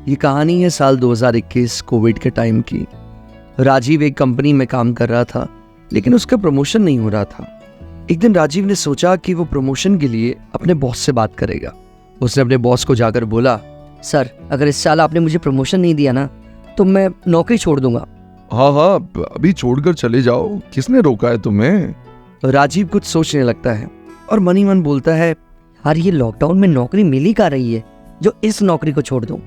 ये कहानी है साल 2021 कोविड के टाइम की। राजीव एक कंपनी में काम कर रहा था, लेकिन उसका प्रमोशन नहीं हो रहा था। एक दिन राजीव ने सोचा कि वो प्रमोशन के लिए अपने बॉस से बात करेगा। उसने अपने बॉस को जाकर बोला, सर अगर इस साल आपने मुझे प्रमोशन नहीं दिया ना तो मैं नौकरी छोड़ दूंगा। हाँ, अभी छोड़कर चले जाओ, किसने रोका है तुम्हें? राजीव कुछ सोचने लगता है और मन ही मन बोलता है, यार ये लॉकडाउन में नौकरी मिल ही कहाँ रही है जो इस नौकरी को छोड़ दूं।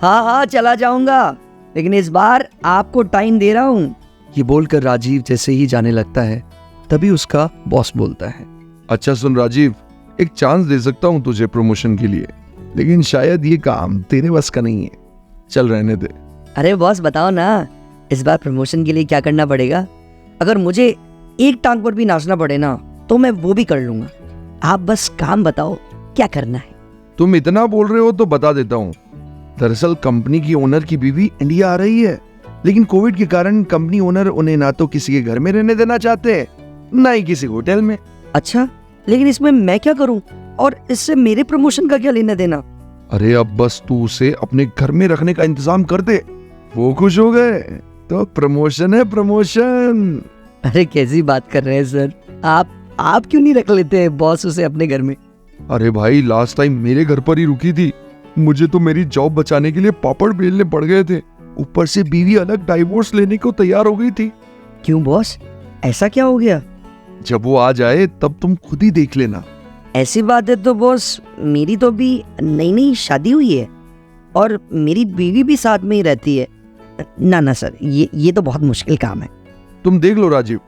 हाँ चला जाऊंगा, लेकिन इस बार आपको टाइम दे रहा हूँ। ये बोलकर राजीव जैसे ही जाने लगता है, तभी उसका बॉस बोलता है, अच्छा सुन राजीव, एक चांस दे सकता हूँ तुझे प्रमोशन के लिए, लेकिन शायद ये काम तेरे बस का नहीं है, चल रहने दे। अरे बॉस बताओ ना, इस बार प्रमोशन के लिए क्या करना पड़ेगा? अगर मुझे एक टांग पर भी नाचना पड़े ना तो मैं वो भी कर लूंगा। आप बस काम बताओ क्या करना है। तुम इतना बोल रहे हो तो बता देता हूँ। दरअसल कंपनी की ओनर की बीवी इंडिया आ रही है, लेकिन कोविड के कारण कंपनी ओनर उन्हें ना तो किसी के घर में रहने देना चाहते हैं, ना ही किसी होटल में। अच्छा, लेकिन इसमें मैं क्या करूं और इससे मेरे प्रमोशन का क्या लेना देना? अरे अब बस तू उसे अपने घर में रखने का इंतजाम कर दे, वो खुश हो गए तो प्रमोशन है प्रमोशन। अरे कैसी बात कर रहे हैं सर, आप क्यों नहीं रख लेते हैं बॉस उसे अपने घर में? अरे भाई लास्ट टाइम मेरे घर पर ही रुकी थी, मुझे तो मेरी जॉब बचाने के लिए पापड़ बेलने पड़ गए थे, ऊपर से बीवी अलग डाइवोर्स लेने को तैयार हो गई थी। क्यों बॉस, ऐसा क्या हो गया? जब वो आ जाए तब तुम खुद ही देख लेना। ऐसी बात है तो बॉस, मेरी तो अभी नई शादी हुई है और मेरी बीवी भी साथ में ही रहती है। ना सर, ये तो बहुत मुश्किल काम है। तुम देख लो राजीव,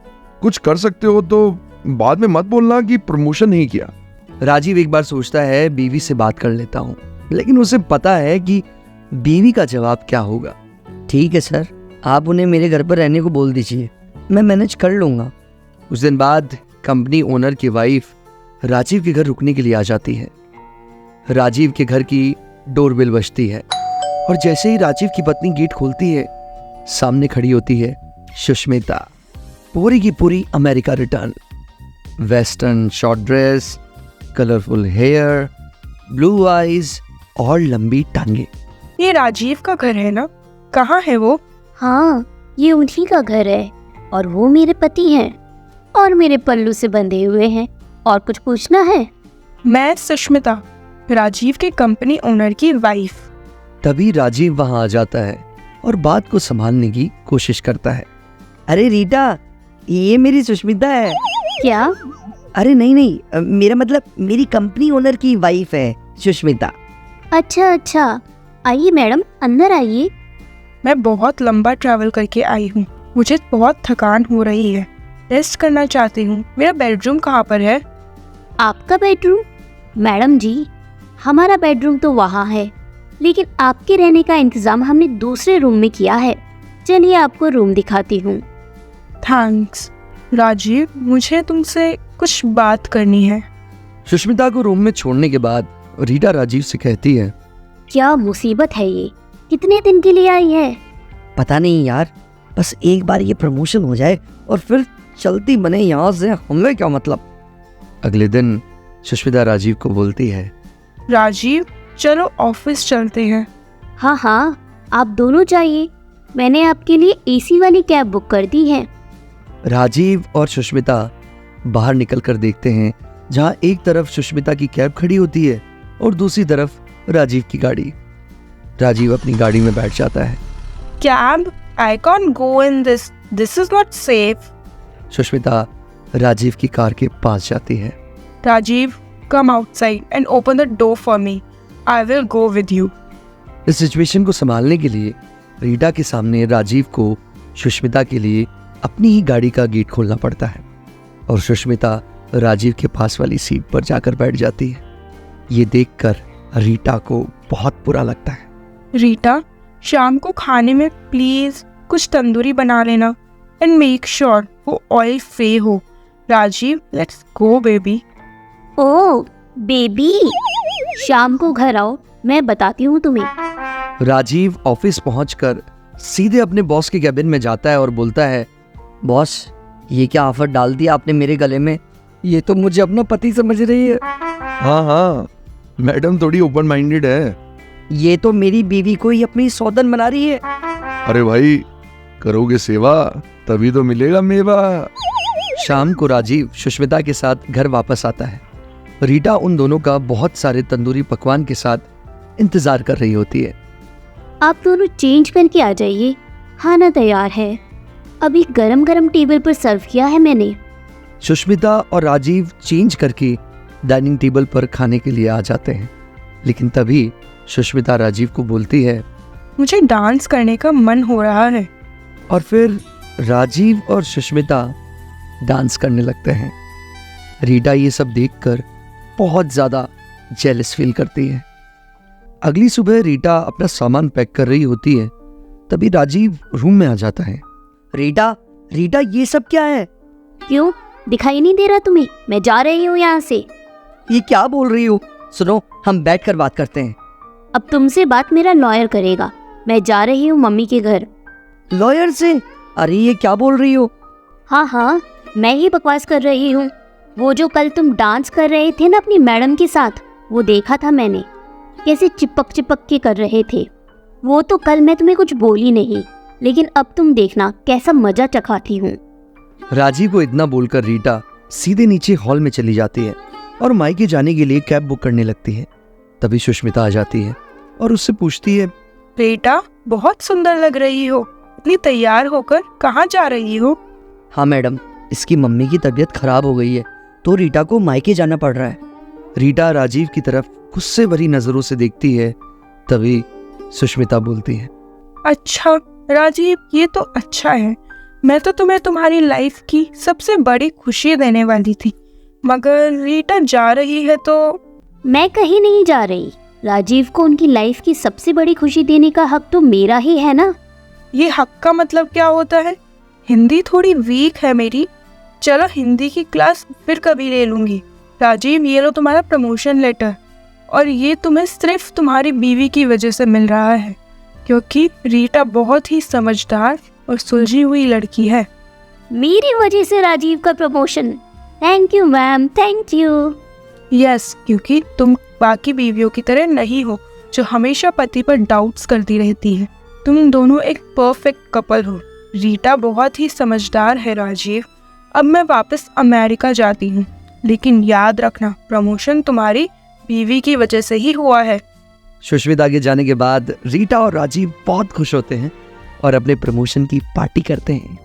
कुछ कर सकते हो तो बाद में मत बोलना कि प्रमोशन नहीं किया। राजीव एक बार सोचता है बीवी से बात कर लेता हूँ, लेकिन उसे पता है कि बीवी का जवाब क्या होगा। ठीक है सर, आप उन्हें मेरे घर पर रहने को बोल दीजिए, मैं मैनेज कर लूंगा। उस दिन बाद कंपनी ओनर की वाइफ राजीव के घर रुकने के लिए आ जाती है। राजीव के घर की डोरबेल बजती है और जैसे ही राजीव की पत्नी गेट खोलती है, सामने खड़ी होती है सुष्मिता, पूरी की पूरी America return. Western short dress, colourful hair, blue eyes और लंबी टांगे। ये राजीव का घर है ना? कहाँ है वो? हाँ, ये उन्हीं का घर है और वो मेरे पति हैं और मेरे पल्लू से बंधे हुए हैं। और कुछ पूछना है? मैं सुष्मिता, राजीव के कंपनी ओनर की वाइफ। तभी राजीव वहां आ जाता है और बात को संभालने की कोशिश करता है। अरे रीटा, ये मेरी सुष्मिता है। क्या? अरे नहीं, मेरा मतलब मेरी कंपनी ओनर की वाइफ है सुष्मिता। अच्छा, आइए मैडम, अंदर आइए। मैं बहुत लंबा ट्रैवल करके आई हूँ, मुझे बहुत थकान हो रही है, रेस्ट करना चाहती हूँ। मेरा बेडरूम कहाँ पर है? आपका बेडरूम? मैडम जी, हमारा बेडरूम तो वहाँ है, लेकिन आपके रहने का इंतजाम हमने दूसरे रूम में किया है। चलिए आपको रूम दिखाती हूँ। थैंक्स। राजीव, मुझे तुमसे कुछ बात करनी है। सुष्मिता को रूम में छोड़ने के बाद रीटा राजीव से कहती है, क्या मुसीबत है ये, कितने दिन के लिए आई है? पता नहीं यार, बस एक बार ये प्रमोशन हो जाए और फिर चलती बने यहाँ से, हमें क्या मतलब। अगले दिन सुष्मिता राजीव को बोलती है, राजीव चलो ऑफिस चलते हैं। हाँ, आप दोनों जाइए, मैंने आपके लिए एसी वाली कैब बुक कर दी है। राजीव और सुष्मिता बाहर निकलकर देखते हैं, जहां एक तरफ सुष्मिता की कैब खड़ी होती है और दूसरी तरफ राजीव की गाड़ी। राजीव अपनी गाड़ी में बैठ जाता है। Cab, I can't go in this is not safe. Sushmita Rajeev की कार के पास जाती है। Rajeev, come outside and open the door for me, I will go with you. इस सिचुएशन को संभालने के लिए रीटा के सामने राजीव को सुष्मिता के लिए अपनी ही गाड़ी का गेट खोलना पड़ता है और सुष्मिता राजीव के पास वाली सीट पर जाकर बैठ जाती है। ये देखकर रीटा को बहुत बुरा लगता है। रीटा, शाम को खाने में प्लीज कुछ तंदूरी बना लेना एंड मेक श्योर वो ऑयल फ्री हो। Rajeev, let's go baby. Oh baby, शाम को घर आओ, मैं बताती हूँ तुम्हें। राजीव ऑफिस पहुंचकर सीधे अपने बॉस के कैबिन में जाता है और बोलता है, बॉस, ये क्या ऑफर डाल दिया आपने मेरे गले में? ये तो मुझे अपना पति समझ रही है। हाँ, मैडम थोड़ी ओपन माइंडेड है, ये तो मेरी बीवी को ही अपनी सौतन बना रही है। अरे भाई, करोगे सेवा तभी तो मिलेगा मेवा। शाम को राजीव सुष्मिता के साथ घर वापस आता है। रीटा उन दोनों का बहुत सारे तंदूरी पकवान के साथ इंतजार कर रही होती है। आप दोनों चेंज करके आ जाइए, खाना तैयार है। अभी गरम गरम टेबल पर सर्व किया है मैंने। सुष्मिता और राजीव चेंज करके डाइनिंग टेबल पर खाने के लिए आ जाते हैं, लेकिन तभी सुष्मिता राजीव को बोलती है। मुझे डांस करने का मन हो रहा है। और फिर राजीव और सुष्मिता डांस करने लगते हैं। रीटा ये सब देखकर बहुत ज़्यादा जेलस फील करती है। अगली सुबह रीटा अपना सामान पैक कर रही होती है, तभी राजीव रूम में आ जाता है। रीटा, रीटा ये सब क्या है? क्यों, दिखाई नहीं दे रहा तुम्हें? मैं जा रही हूँ यहाँ से। ये क्या बोल रही हो? सुनो, हम बैठकर बात करते हैं। अब तुमसे बात मेरा लॉयर करेगा। मैं जा रही हूँ मम्मी के घर। लॉयर से? अरे ये क्या बोल रही हो? हाँ हाँ, मैं ही बकवास कर रही हूँ। वो जो कल तुम डांस कर रहे थे ना अपनी मैडम के साथ, वो देखा था मैंने, कैसे चिपक चिपक के कर रहे थे। वो तो कल मैं तुम्हें कुछ बोली नहीं, लेकिन अब तुम देखना कैसा मजा चखाती हूँ। राजीव को इतना बोलकर रीटा सीधे नीचे हॉल में चली जाती है और मायके जाने के लिए कैब बुक करने लगती है। तभी सुष्मिता आ जाती है और उससे पूछती है। रीटा, बहुत सुंदर लग रही हो। इतनी तैयार होकर कहाँ जा रही हो? हाँ मैडम, इसकी मम्मी की तबीयत खराब हो गई है, तो रीटा को मायके जाना पड़ रहा है। रीटा राजीव की तरफ गुस्से भरी नजरों से देखती है। तभी सुष्मिता बोलती है। अच्छा राजीव, ये तो अच्छा है। मैं तो तुम्हें तुम्हारी लाइफ की सबसे बड़ी खुशी देने वाली थी, मगर रीटा जा रही है तो। मैं कहीं नहीं जा रही। राजीव को उनकी लाइफ की सबसे बड़ी खुशी देने का हक तो मेरा ही है ना। ये हक का मतलब क्या होता है? हिंदी थोड़ी वीक है मेरी। चलो हिंदी की क्लास फिर कभी ले लूंगी। राजीव, ये लो तुम्हारा प्रमोशन लेटर, और ये तुम्हें सिर्फ तुम्हारी बीवी की वजह से मिल रहा है, क्योंकि रीटा बहुत ही समझदार और सुलझी हुई लड़की है। मेरी वजह से राजीव का promotion? Thank you ma'am, thank you. Yes, क्योंकि तुम बाकी बीवियों की तरह नहीं हो जो हमेशा पति पर डाउट्स करती रहती है। तुम दोनों एक परफेक्ट कपल हो। रीटा बहुत ही समझदार है राजीव। अब मैं वापस अमेरिका जाती हूँ, लेकिन याद रखना, प्रमोशन तुम्हारी बीवी की वजह से ही हुआ है। सुष्मिता के जाने के बाद रीटा और राजीव बहुत खुश होते हैं और अपने प्रमोशन की पार्टी करते हैं।